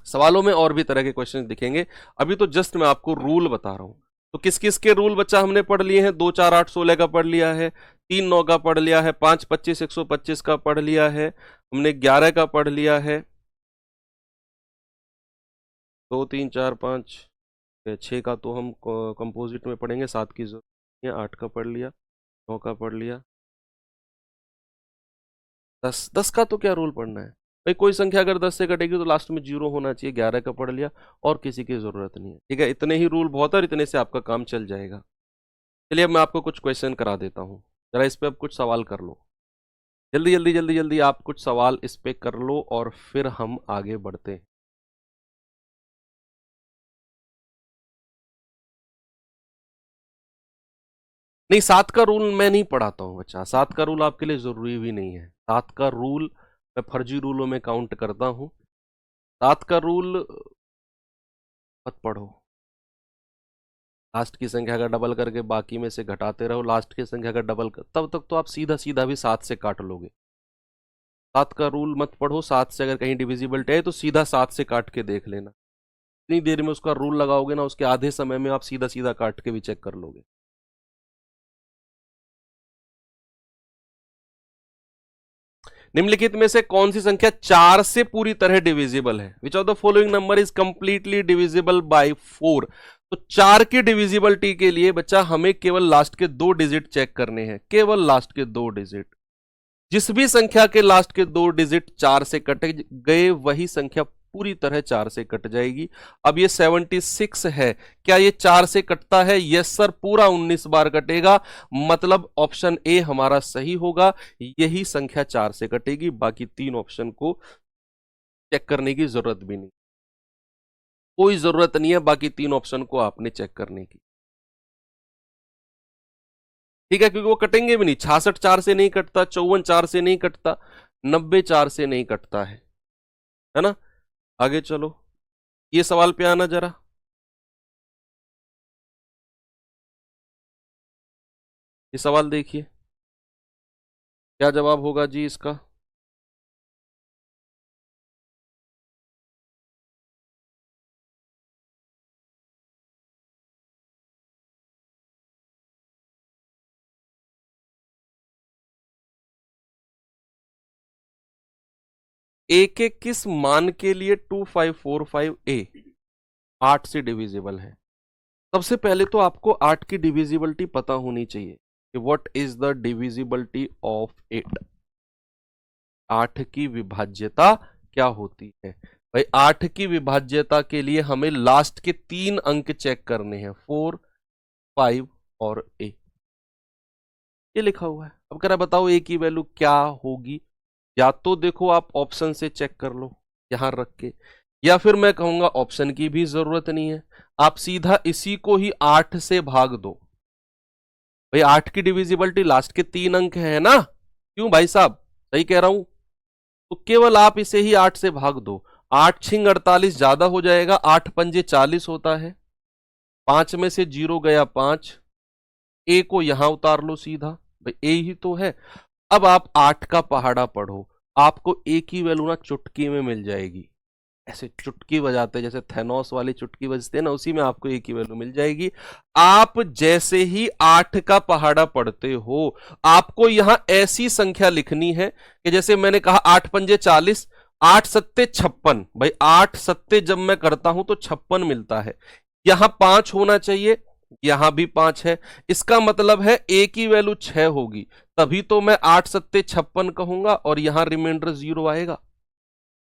सवालों में और भी तरह के क्वेश्चन दिखेंगे, अभी तो जस्ट मैं आपको रूल बता रहा हूं। तो किस किस के रूल बच्चा हमने पढ़ लिए हैं? 2 4 8 16 का पढ़ लिया है, 3 9 का पढ़ लिया है, 5 25 125 का पढ़ लिया है, हमने 11 का पढ़ लिया है, 2 3 4 5 6 का तो हम कंपोजिट में पढ़ेंगे, 7 की जरूरत नहीं है, 8 का पढ़ लिया, 9 का पढ़ लिया, 10 का तो क्या रूल पढ़ना है भाई? कोई संख्या अगर 10 से कटेगी तो लास्ट में 0 होना चाहिए। 11 का पढ़ लिया, और किसी की जरूरत नहीं है, ठीक है? इतने ही रूल बहुत है, और इतने से आपका काम चल जाएगा। चलिए अब मैं आपको कुछ क्वेश्चन करा देता हूँ, जरा इस पे अब कुछ सवाल कर लो। जल्दी जल्दी जल्दी जल्दी आप कुछ सवाल इस पे कर लो, और फिर हम आगे बढ़ते हैं। नहीं, 7 का रूल मैं नहीं पढ़ाता हूँ बच्चा, 7 का रूल आपके लिए जरूरी भी नहीं है। 7 का रूल मैं फर्जी रूलों में काउंट करता हूँ। 7 का रूल मत पढ़ो, लास्ट की संख्या का डबल करके बाकी में से घटाते रहो, लास्ट की संख्या का डबल कर, तब तक तो आप सीधा सीधा भी 7 से काट लोगे। 7 का रूल मत पढ़ो, 7 से अगर कहीं डिविजिबल है तो सीधा 7 से काट के देख लेना। इतनी देर में उसका रूल लगाओगे ना, उसके आधे समय में आप सीधा सीधा काट के भी चेक कर लोगे। निम्नलिखित में से कौन सी संख्या 4 से पूरी तरह डिविजिबल है? Which of the following number is completely divisible by 4? तो 4 की डिविजिबिलिटी के लिए बच्चा हमें केवल लास्ट के 2 डिजिट चेक करने हैं, केवल लास्ट के 2 डिजिट। जिस भी संख्या के लास्ट के 2 डिजिट 4 से कटे गए वही संख्या पूरी तरह 4 से कट जाएगी। अब ये 76 है, क्या ये 4 से कटता है? यस सर, पूरा 19 बार कटेगा, मतलब ऑप्शन ए हमारा सही होगा। यही संख्या 4 से कटेगी, बाकी 3 ऑप्शन को चेक करने की जरूरत भी नहीं, कोई जरूरत नहीं है बाकी 3 ऑप्शन को आपने चेक करने की, ठीक है, क्योंकि वो कटेंगे भी नहीं। 66 4 से नहीं कटता, 54 4 से नहीं कटता, 90 4 से नहीं कटता है ना। आगे चलो, ये सवाल पे आना जरा। ये सवाल देखिए, क्या जवाब होगा जी इसका? ए के किस मान के लिए 2545 ए 8 से डिविजिबल है? सबसे पहले तो आपको 8 की डिविजिबिलिटी पता होनी चाहिए कि what is the divisibility of 8। 8 की विभाज्यता क्या होती है भाई? 8 की विभाज्यता के लिए हमें लास्ट के 3 अंक चेक करने हैं, 4 5 और ए। ये लिखा हुआ है। अब कह रहा बताओ ए की वैल्यू क्या होगी? या तो देखो आप ऑप्शन से चेक कर लो यहां रख के, या फिर मैं कहूंगा ऑप्शन की भी जरूरत नहीं है, आप सीधा इसी को ही 8 से भाग दो। भाई 8 की डिविजिबिलिटी लास्ट के 3 अंक है ना, क्यों भाई साहब, सही कह रहा हूं? तो केवल आप इसे ही 8 से भाग दो। 8 छिंग 48 ज्यादा हो जाएगा, 8 पंजे 40 होता है, 5 में से 0 गया 5, ए को यहां उतार लो सीधा, भाई ए ही तो है। अब आप 8 का पहाड़ा पढ़ो, आपको ए की वैल्यू ना चुटकी में मिल जाएगी, ऐसे चुटकी बजाते जैसे थेनोस वाली चुटकी बजते हैं ना, उसी में आपको ए की वैल्यू मिल जाएगी। आप जैसे ही 8 का पहाड़ा पढ़ते हो, आपको यहां ऐसी संख्या लिखनी है कि जैसे मैंने कहा 8 पंजे 40, 8 सत्ते 56, भाई 8 सत्ते जब मैं करता हूं तो 56 मिलता है। यहां 5 होना चाहिए, यहां भी 5 है, इसका मतलब है ए की वैल्यू 6 होगी, तभी तो मैं 8 सत्ते 56 कहूंगा और यहां रिमाइंडर 0 आएगा।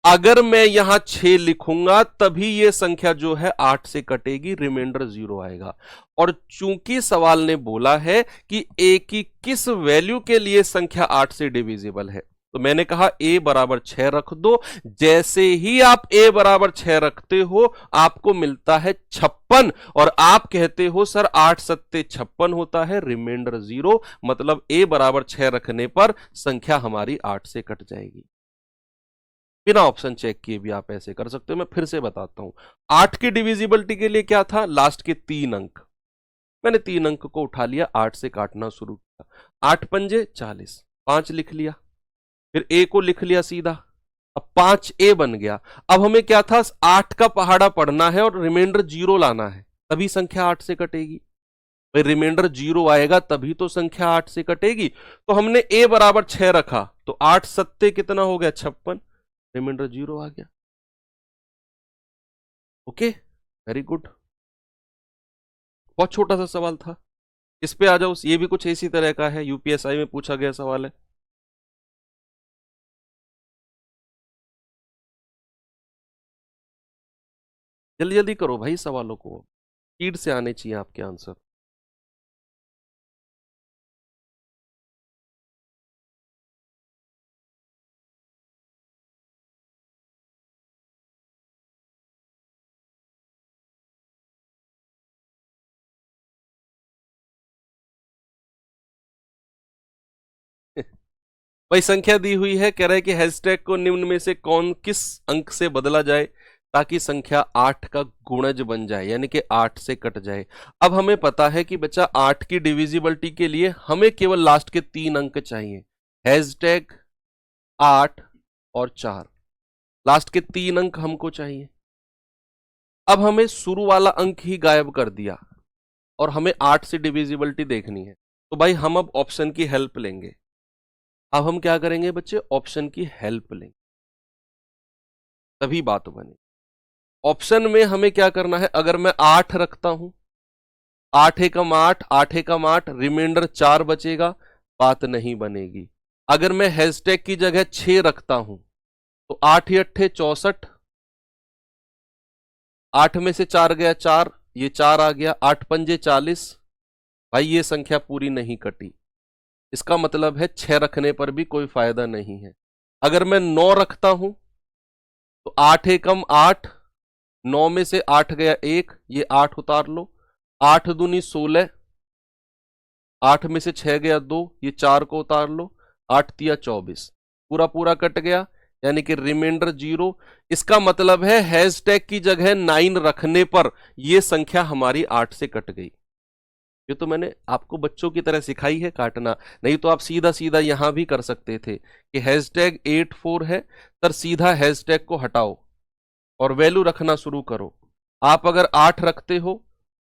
अगर मैं यहां 6 लिखूंगा तभी ये संख्या जो है 8 से कटेगी, रिमाइंडर 0 आएगा। और चूंकि सवाल ने बोला है कि ए की किस वैल्यू के लिए संख्या 8 से डिविजिबल है, तो मैंने कहा ए बराबर 6 रख दो। जैसे ही आप ए बराबर 6 रखते हो आपको मिलता है 56, और आप कहते हो सर 8 सत्ते 56 होता है, रिमाइंडर 0, मतलब ए बराबर 6 रखने पर संख्या हमारी 8 से कट जाएगी। बिना ऑप्शन चेक किए भी आप ऐसे कर सकते हो। मैं फिर से बताता हूं, 8 की डिविजिबिलिटी के लिए क्या था? लास्ट के 3 अंक, मैंने 3 अंक को उठा लिया, 8 से काटना शुरू किया, 8 पंजे 40, 5 लिख लिया, फिर ए को लिख लिया सीधा, अब 5 ए बन गया। अब हमें क्या था? 8 का पहाड़ा पढ़ना है और रिमाइंडर 0 लाना है, तभी संख्या 8 से कटेगी। भाई रिमाइंडर 0 आएगा तभी तो संख्या 8 से कटेगी। तो हमने ए बराबर 6 रखा, तो 8 सत्ते कितना हो गया? 56, रिमाइंडर 0 आ गया। ओके, वेरी गुड, बहुत छोटा सा सवाल था। इस पे आ जाओ, ये भी कुछ इसी तरह का है, यूपीएसआई में पूछा गया सवाल है। जल्दी जल्दी करो भाई सवालों को, स्पीड से आने चाहिए आपके आंसर। भाई संख्या दी हुई है, कह रहा है कि हैशटैग को निम्न में से कौन किस अंक से बदला जाए ताकि संख्या 8 का गुणज बन जाए, यानी कि 8 से कट जाए। अब हमें पता है कि बच्चा 8 की डिविजिबिलिटी के लिए हमें केवल लास्ट के 3 अंक चाहिए, हैशटैग 8 और 4, लास्ट के 3 अंक हमको चाहिए। अब हमें शुरू वाला अंक ही गायब कर दिया और हमें 8 से डिविजिबिलिटी देखनी है, तो भाई हम अब ऑप्शन की हेल्प लेंगे। अब हम क्या करेंगे बच्चे? ऑप्शन की हेल्प लेंगे, तभी बात बने। ऑप्शन में हमें क्या करना है? अगर मैं 8 रखता हूं, 8 एकम 8, 8 एकम 8, रिमाइंडर 4 बचेगा, बात नहीं बनेगी। अगर मैं हैशटैग की जगह 6 रखता हूं तो 8 या 8 64, 8 में से 4 गया 4, ये 4 आ गया, 8 पंजे 40। भाई ये संख्या पूरी नहीं कटी, इसका मतलब है 6 रखने पर भी कोई फायदा नहीं है। अगर मैं 9 रखता हूं तो 8 एकम 8, 9 में से 8 गया 1, ये 8 उतार लो, 8 दूनी 16, 8 में से 6 गया 2, ये 4 को उतार लो, 8 तिया 24, पूरा पूरा कट गया, यानी कि रिमाइंडर 0। इसका मतलब है हैशटैग की जगह 9 रखने पर यह संख्या हमारी 8 से कट गई। ये तो मैंने आपको बच्चों की तरह सिखाई है काटना, नहीं तो आप सीधा सीधा यहां भी कर सकते थे कि हैशटैग 84 है, तर सीधा हैशटैग को हटाओ और वैल्यू रखना शुरू करो। आप अगर 8 रखते हो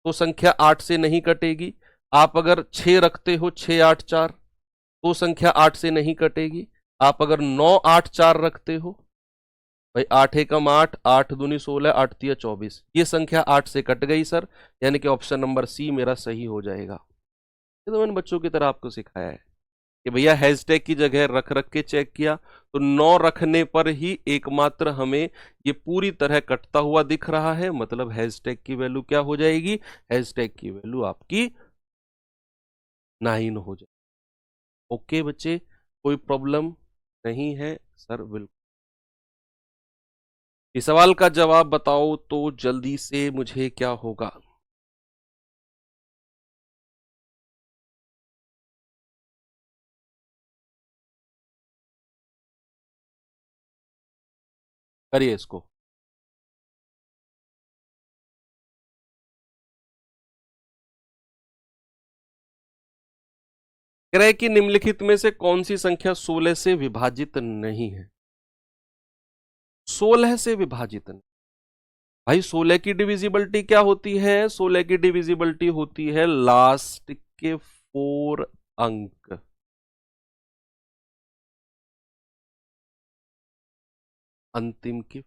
तो संख्या 8 से नहीं कटेगी, आप अगर 6 रखते हो 6 8 4 तो संख्या 8 से नहीं कटेगी, आप अगर 9 8 4 रखते हो, भाई 8 एकम 8, 8 दूनी 16, 8 तिया 24, ये संख्या 8 से कट गई सर, यानी कि ऑप्शन नंबर सी मेरा सही हो जाएगा। ये तो मैंने बच्चों की तरह आपको सिखाया है कि भैया हैशटैग की जगह रख रख के चेक किया तो 9 रखने पर ही एकमात्र हमें ये पूरी तरह कटता हुआ दिख रहा है, मतलब हैशटैग की वैल्यू क्या हो जाएगी, हैशटैग की वैल्यू आपकी 9 हो जाएगी। ओके बच्चे, कोई प्रॉब्लम नहीं है सर, बिल्कुल। इस सवाल का जवाब बताओ तो जल्दी से मुझे क्या होगा। करिए इसको। कह रहे कि निम्नलिखित में से कौन सी संख्या 16 से विभाजित नहीं है। 16 से विभाजित नहीं, भाई 16 की डिविजिबिलिटी क्या होती है, 16 की डिविजिबिलिटी होती है लास्ट के 4 अंक। अंतिम के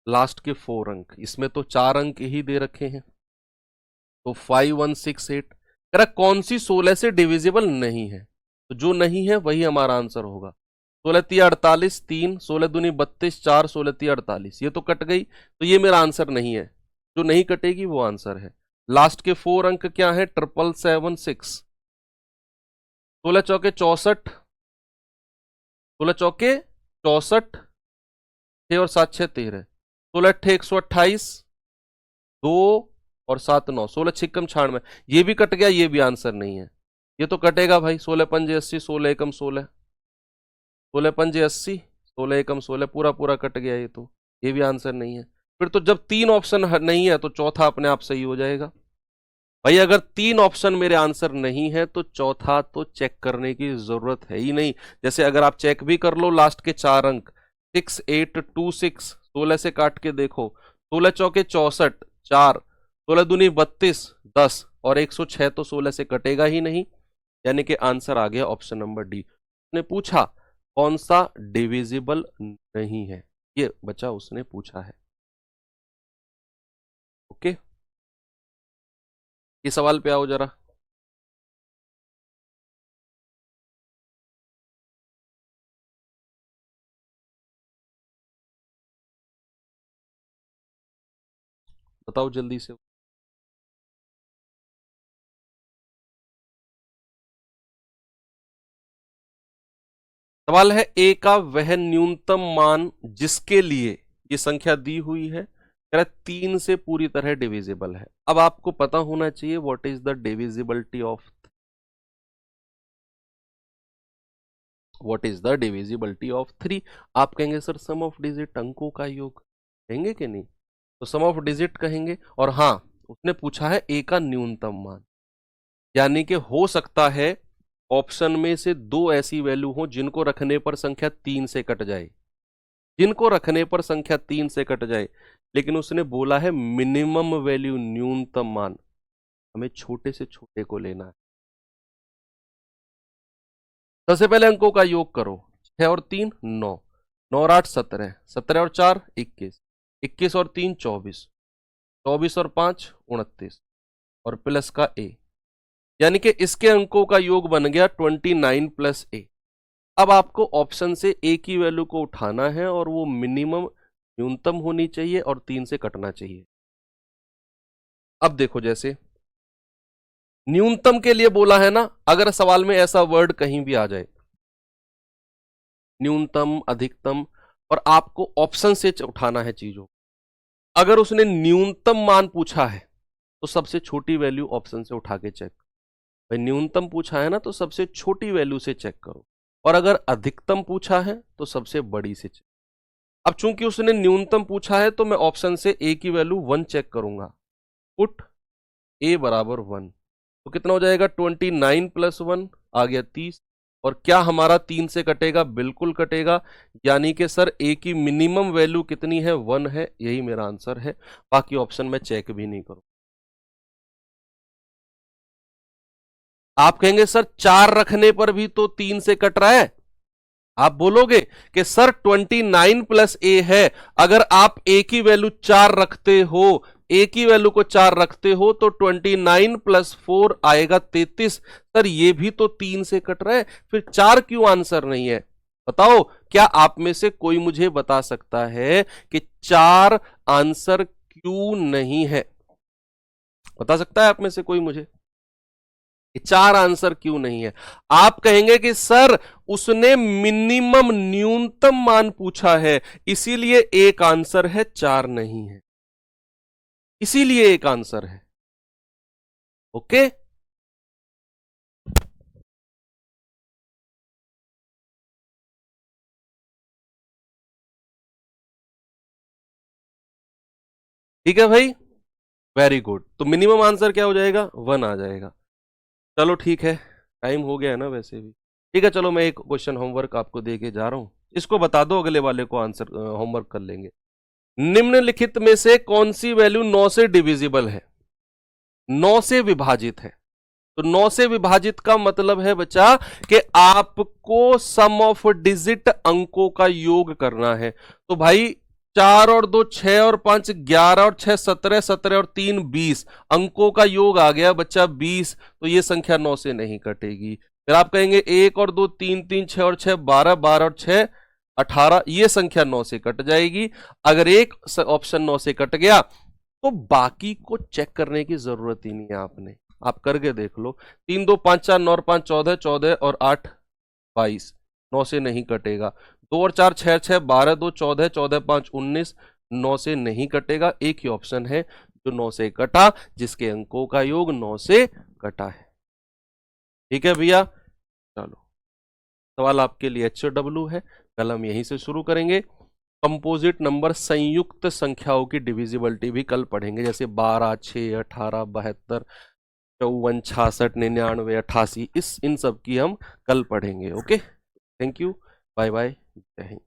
लास्ट के 4 अंक, इसमें तो 4 अंक ही दे रखे हैं, तो 5168। कह रहा कौन सी 16 से डिविजिबल नहीं है, तो जो नहीं है वही हमारा आंसर होगा। 16 तिया 48, 3, 16 दूनी 32, 4, 16 तिया 48, ये तो कट गई, तो ये मेरा आंसर नहीं है, जो नहीं कटेगी वो आंसर है। लास्ट के 4 अंक क्या है, 777 6, 16 चौके 64, 16 चौके 64, 6 और 7 6 13, 16 अट्ठे 128, 2 और 7 9, 16 छिक्कम 96, ये भी कट गया, ये भी आंसर नहीं है, ये तो कटेगा भाई। 16 पंजे 80, 16 एकम 16, 16 पंजे 80, 16 एकम 16, पूरा पूरा कट गया, ये तो ये भी आंसर नहीं है। फिर तो जब 3 ऑप्शन नहीं है तो चौथा अपने आप सही हो जाएगा। भाई अगर 3 ऑप्शन मेरे आंसर नहीं है तो चौथा तो चेक करने की जरूरत है ही नहीं। जैसे अगर आप चेक भी कर लो लास्ट के 4 अंक 6826, 16 से काट के देखो, 16 चौके 64, 4, 16 दूनी 32, 10 और 106, तो 16 से कटेगा ही नहीं, यानी कि आंसर आ गया ऑप्शन नंबर डी। उसने पूछा कौन सा डिविजिबल नहीं है, ये बच्चा उसने पूछा है। ओके, इस सवाल पे आओ जरा। बताओ जल्दी से। सवाल है ए का वह न्यूनतम मान जिसके लिए ये संख्या दी हुई है, कह रहा 3 से पूरी तरह डिविजिबल है। अब आपको पता होना चाहिए what is the divisibility of, what is the divisibility of 3। आप कहेंगे सर सम ऑफ डिजिट, अंकों का योग, कहेंगे कि नहीं, तो सम ऑफ डिजिट कहेंगे। और हाँ, उसने पूछा है ए का न्यूनतम मान, यानी कि हो सकता है ऑप्शन में से 2 ऐसी वैल्यू हो जिनको रखने पर संख्या 3 से कट जाए, जिनको रखने पर संख्या 3 से कट जाए, लेकिन उसने बोला है मिनिमम वैल्यू, न्यूनतम मान, हमें छोटे से छोटे को लेना है। सबसे पहले अंकों का योग करो, 6 और 3 9, 9 और 8 17, 17 और 4 21, 21 और 3 24, 24 और 5 29 और प्लस का ए, यानी कि इसके अंकों का योग बन गया 29 प्लस ए। अब आपको ऑप्शन से ए की वैल्यू को उठाना है और वो मिनिमम न्यूनतम होनी चाहिए और 3 से कटना चाहिए। अब देखो, जैसे न्यूनतम के लिए बोला है ना, अगर सवाल में ऐसा वर्ड कहीं भी आ जाए, न्यूनतम, अधिकतम, और आपको ऑप्शन से उठाना है चीजों, अगर उसने न्यूनतम मान पूछा है तो सबसे छोटी वैल्यू ऑप्शन से उठा के चेक। भाई न्यूनतम पूछा है ना, तो सबसे छोटी वैल्यू से चेक करो, और अगर अधिकतम पूछा है तो सबसे बड़ी से चेक। अब चूंकि उसने न्यूनतम पूछा है तो मैं ऑप्शन से ए की वैल्यू 1 चेक करूंगा। पुट ए बराबर 1, तो कितना हो जाएगा? 29 प्लस 1 आ गया 30। और क्या हमारा 3 से कटेगा? बिल्कुल कटेगा। यानी कि सर ए की मिनिमम वैल्यू कितनी है? 1 है। यही मेरा आंसर है। बाकी ऑप्शन में चेक भी नहीं करूं। आप कहेंगे सर 4 रखने पर भी तो 3 से कट रहा है। आप बोलोगे कि सर 29 प्लस ए है, अगर आप ए की वैल्यू 4 रखते हो, ए की वैल्यू को 4 रखते हो तो 29 प्लस 4 आएगा 33। सर ये भी तो 3 से कट रहा है, फिर 4 क्यों आंसर नहीं है? बताओ, क्या आप में से कोई मुझे बता सकता है कि 4 आंसर क्यों नहीं है? बता सकता है आप में से कोई मुझे? 4 आंसर क्यों नहीं है? आप कहेंगे कि सर उसने मिनिमम, न्यूनतम मान पूछा है, इसीलिए एक आंसर है, 4 नहीं है, इसीलिए एक आंसर है। ओके, ठीक है भाई, वेरी गुड। तो मिनिमम आंसर क्या हो जाएगा? 1 आ जाएगा। चलो ठीक है, टाइम हो गया है ना वैसे भी। ठीक है, चलो मैं एक क्वेश्चन होमवर्क आपको दे के जा रहा हूं, इसको बता दो, अगले वाले को आंसर होमवर्क कर लेंगे। निम्नलिखित में से कौन सी वैल्यू 9 से डिविजिबल है? 9 से विभाजित है। तो 9 से विभाजित का मतलब है बच्चा कि आपको सम ऑफ डिजिट अंकों का योग करना है। तो भाई 4 और 2 6 और 5 11 और 6 17, 17 और 3 20, अंकों का योग आ गया बच्चा 20। तो ये संख्या 9 से नहीं कटेगी। फिर आप कहेंगे 1 और 2 3 3 6 और 6 12, 12 और 6 18, ये संख्या 9 से कट जाएगी। अगर एक ऑप्शन 9 से कट गया तो बाकी को चेक करने की जरूरत ही नहीं है आपने, आप करके देख लो। 3 2 5 4 9 और 5 14, 14 और 8 22, 9 से नहीं कटेगा। 2 और 4 6 6 12 2 14, 14 5 19, 9 से नहीं कटेगा। एक ही ऑप्शन है जो 9 से कटा, जिसके अंकों का योग 9 से कटा है। ठीक है भैया, चलो सवाल आपके लिए HW है। कल हम यहीं से शुरू करेंगे। कंपोजिट नंबर, संयुक्त संख्याओं की डिविजिबिलिटी भी कल पढ़ेंगे, जैसे 12 6 18 72 54 66 99 88, इन सब की हम कल पढ़ेंगे। Okay, thank you, bye bye, जय हिंद।